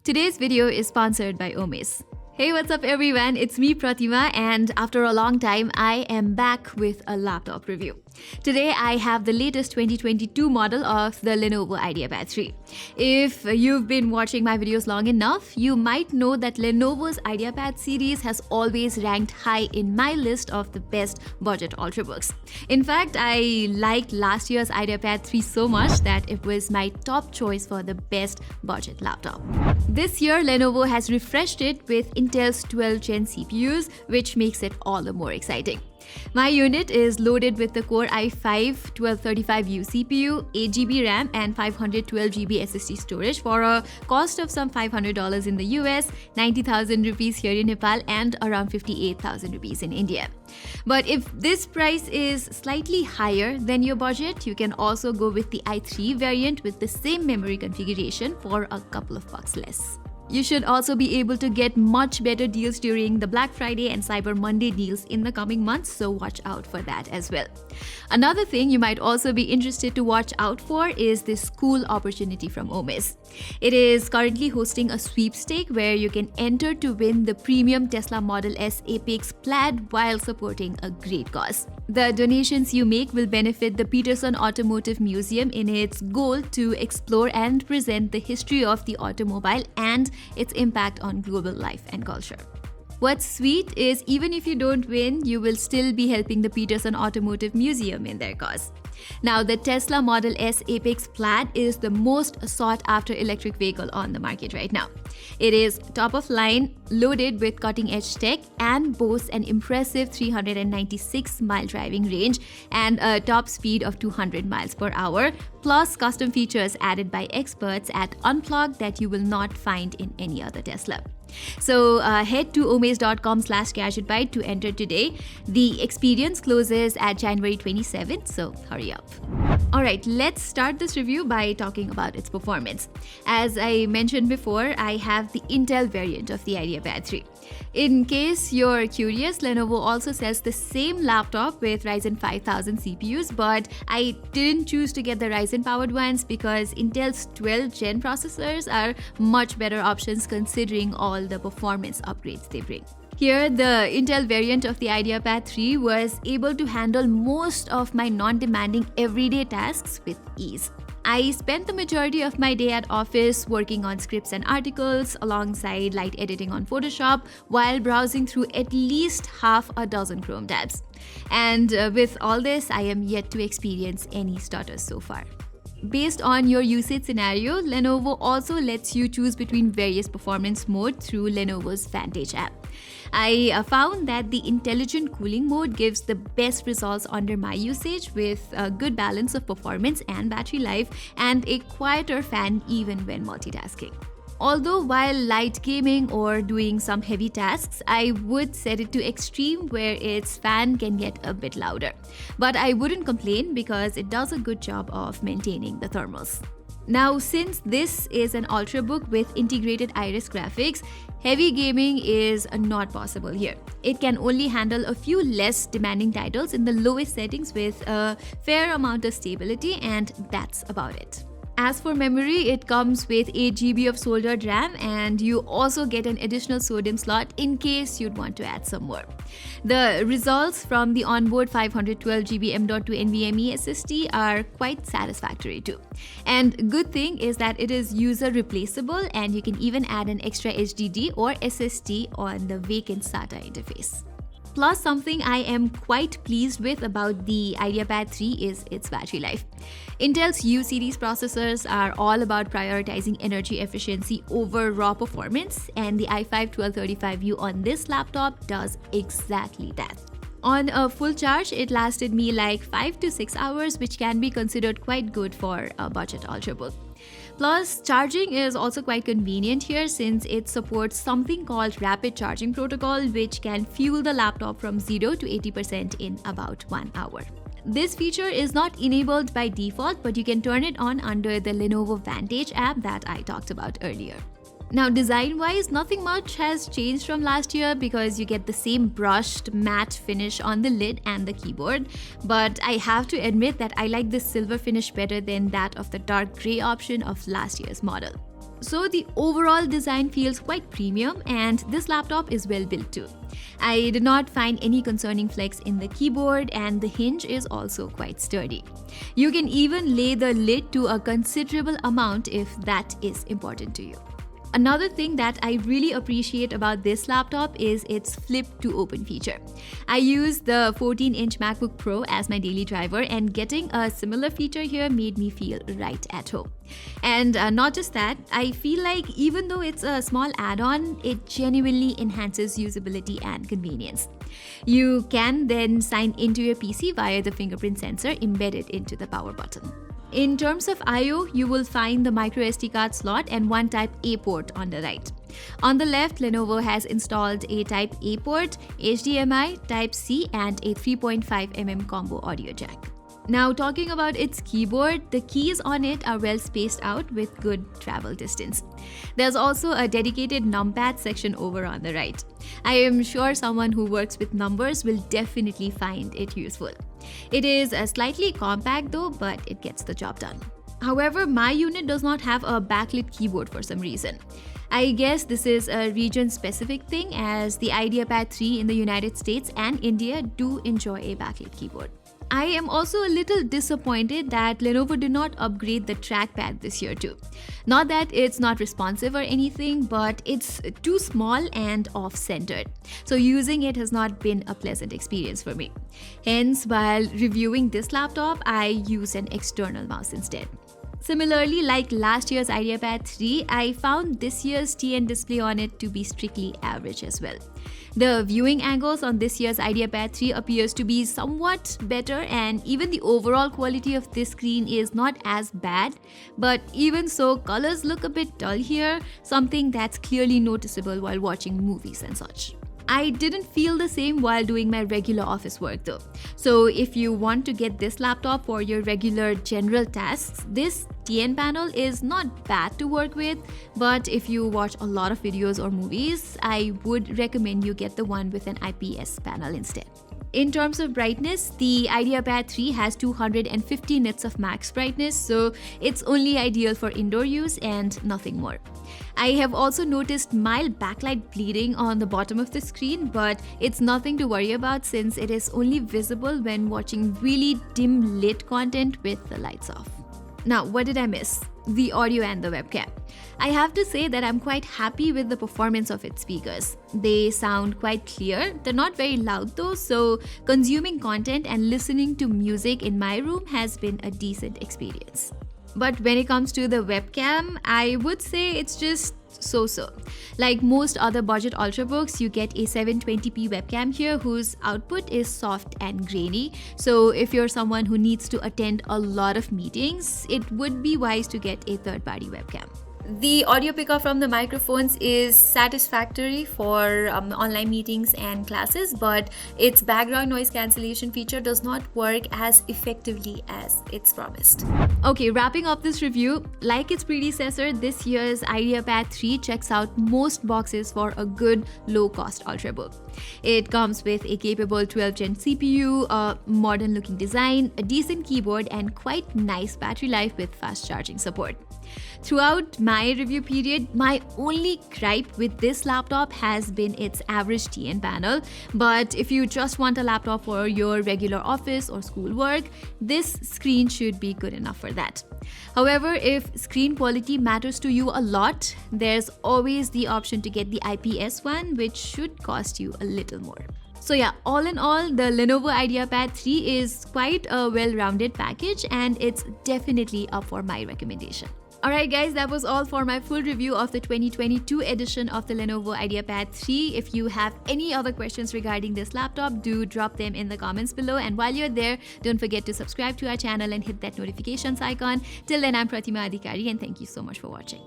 Today's video is sponsored by Omis. Hey, what's up everyone? It's me Pratima, and after a long time, I am back with a laptop review. Today, I have the latest 2022 model of the Lenovo IdeaPad 3. If you've been watching my videos long enough, you might know that Lenovo's IdeaPad series has always ranked high in my list of the best budget ultrabooks. In fact, I liked last year's IdeaPad 3 so much that it was my top choice for the best budget laptop. This year, Lenovo has refreshed it with Intel's 12th Gen CPUs, which makes it all the more exciting. My unit is loaded with the Core i5-1235U CPU, 8GB RAM and 512GB SSD storage for a cost of some $500 in the US, 90,000 rupees here in Nepal and around 58,000 rupees in India. But if this price is slightly higher than your budget, you can also go with the i3 variant with the same memory configuration for a couple of bucks less. You should also be able to get much better deals during the Black Friday and Cyber Monday deals in the coming months, so watch out for that as well. Another thing you might also be interested to watch out for is this cool opportunity from Omis. It is currently hosting a sweepstake where you can enter to win the premium Tesla Model S Apex Plaid while supporting a great cause. The donations you make will benefit the Peterson Automotive Museum in its goal to explore and present the history of the automobile and its impact on global life and culture. What's sweet is even if you don't win, you will still be helping the Peterson Automotive Museum in their cause. Now, the Tesla Model S Apex Plaid is the most sought-after electric vehicle on the market right now. It is top-of-line, loaded with cutting-edge tech, and boasts an impressive 396-mile driving range and a top speed of 200 miles per hour, plus custom features added by experts at Unplugged that you will not find in any other Tesla. So head to omaze.com/gadgetbyte to enter today. The experience closes at January 27th, so hurry up. Alright, let's start this review by talking about its performance. As I mentioned before, I have the Intel variant of the IdeaPad 3. In case you're curious, Lenovo also sells the same laptop with Ryzen 5000 CPUs, but I didn't choose to get the Ryzen powered ones because Intel's 12th Gen processors are much better options considering all the performance upgrades they bring. Here, the Intel variant of the IdeaPad 3 was able to handle most of my non-demanding everyday tasks with ease. I spent the majority of my day at office working on scripts and articles alongside light editing on Photoshop while browsing through at least half a dozen Chrome tabs. And with all this, I am yet to experience any stutters so far. Based on your usage scenario, Lenovo also lets you choose between various performance modes through Lenovo's Vantage app. I found that the intelligent cooling mode gives the best results under my usage with a good balance of performance and battery life and a quieter fan even when multitasking. Although while light gaming or doing some heavy tasks, I would set it to extreme where its fan can get a bit louder. But I wouldn't complain because it does a good job of maintaining the thermals. Now, since this is an ultrabook with integrated Iris graphics, heavy gaming is not possible here. It can only handle a few less demanding titles in the lowest settings with a fair amount of stability, and that's about it. As for memory, it comes with 8GB of soldered RAM, and you also get an additional SODIMM slot in case you'd want to add some more. The results from the onboard 512GB M.2 NVMe SSD are quite satisfactory too. And good thing is that it is user replaceable and you can even add an extra HDD or SSD on the vacant SATA interface. Plus, something I am quite pleased with about the IdeaPad 3 is its battery life. Intel's U-series processors are all about prioritizing energy efficiency over raw performance, and the i5-1235U on this laptop does exactly that. On a full charge, it lasted me like 5 to 6 hours, which can be considered quite good for a budget ultrabook. Plus, charging is also quite convenient here since it supports something called Rapid Charging Protocol, which can fuel the laptop from 0 to 80% in about 1 hour. This feature is not enabled by default, but you can turn it on under the Lenovo Vantage app that I talked about earlier. Now, design-wise, nothing much has changed from last year because you get the same brushed matte finish on the lid and the keyboard. But I have to admit that I like this silver finish better than that of the dark gray option of last year's model. So the overall design feels quite premium, and this laptop is well built too. I did not find any concerning flex in the keyboard, and the hinge is also quite sturdy. You can even lay the lid to a considerable amount if that is important to you. Another thing that I really appreciate about this laptop is its flip to open feature. I use the 14-inch MacBook Pro as my daily driver, and getting a similar feature here made me feel right at home. And not just that, I feel like even though it's a small add-on, it genuinely enhances usability and convenience. You can then sign into your PC via the fingerprint sensor embedded into the power button. In terms of I/O, you will find the microSD card slot and one Type-A port on the right. On the left, Lenovo has installed a Type-A port, HDMI, Type-C, and a 3.5mm combo audio jack. Now, talking about its keyboard, the keys on it are well spaced out with good travel distance. There's also a dedicated numpad section over on the right. I am sure someone who works with numbers will definitely find it useful. It is slightly compact though, but it gets the job done. However, my unit does not have a backlit keyboard for some reason. I guess this is a region-specific thing, as the IdeaPad 3 in the United States and India do enjoy a backlit keyboard. I am also a little disappointed that Lenovo did not upgrade the trackpad this year too. Not that it's not responsive or anything, but it's too small and off-centered. So using it has not been a pleasant experience for me. Hence, while reviewing this laptop, I used an external mouse instead. Similarly, like last year's IdeaPad 3, I found this year's TN display on it to be strictly average as well. The viewing angles on this year's IdeaPad 3 appears to be somewhat better, and even the overall quality of this screen is not as bad, but even so, colors look a bit dull here, something that's clearly noticeable while watching movies and such. I didn't feel the same while doing my regular office work though. So if you want to get this laptop for your regular general tasks, this TN panel is not bad to work with, but if you watch a lot of videos or movies, I would recommend you get the one with an IPS panel instead. In terms of brightness, the IdeaPad 3 has 250 nits of max brightness, so it's only ideal for indoor use and nothing more. I have also noticed mild backlight bleeding on the bottom of the screen, but it's nothing to worry about since it is only visible when watching really dim lit content with the lights off. Now, what did I miss? The audio and the webcam. I have to say that I'm quite happy with the performance of its speakers. They sound quite clear. They're not very loud though, so consuming content and listening to music in my room has been a decent experience. But when it comes to the webcam, I would say it's just so-so. Like most other budget ultrabooks, you get a 720p webcam here whose output is soft and grainy. So if you're someone who needs to attend a lot of meetings, it would be wise to get a third-party webcam. The audio pickup from the microphones is satisfactory for online meetings and classes, but its background noise cancellation feature does not work as effectively as it's promised. Okay, wrapping up this review, like its predecessor, this year's IdeaPad 3 checks out most boxes for a good low-cost ultrabook. It comes with a capable 12th Gen CPU, a modern-looking design, a decent keyboard, and quite nice battery life with fast charging support. Throughout my review period, my only gripe with this laptop has been its average TN panel, but if you just want a laptop for your regular office or school work, this screen should be good enough for that. However, if screen quality matters to you a lot, there's always the option to get the IPS one, which should cost you a little more. So yeah, all in all, the Lenovo IdeaPad 3 is quite a well-rounded package, and it's definitely up for my recommendation. Alright guys, that was all for my full review of the 2022 edition of the Lenovo IdeaPad 3. If you have any other questions regarding this laptop, do drop them in the comments below. And while you're there, don't forget to subscribe to our channel and hit that notifications icon. Till then, I'm Pratima Adhikari, and thank you so much for watching.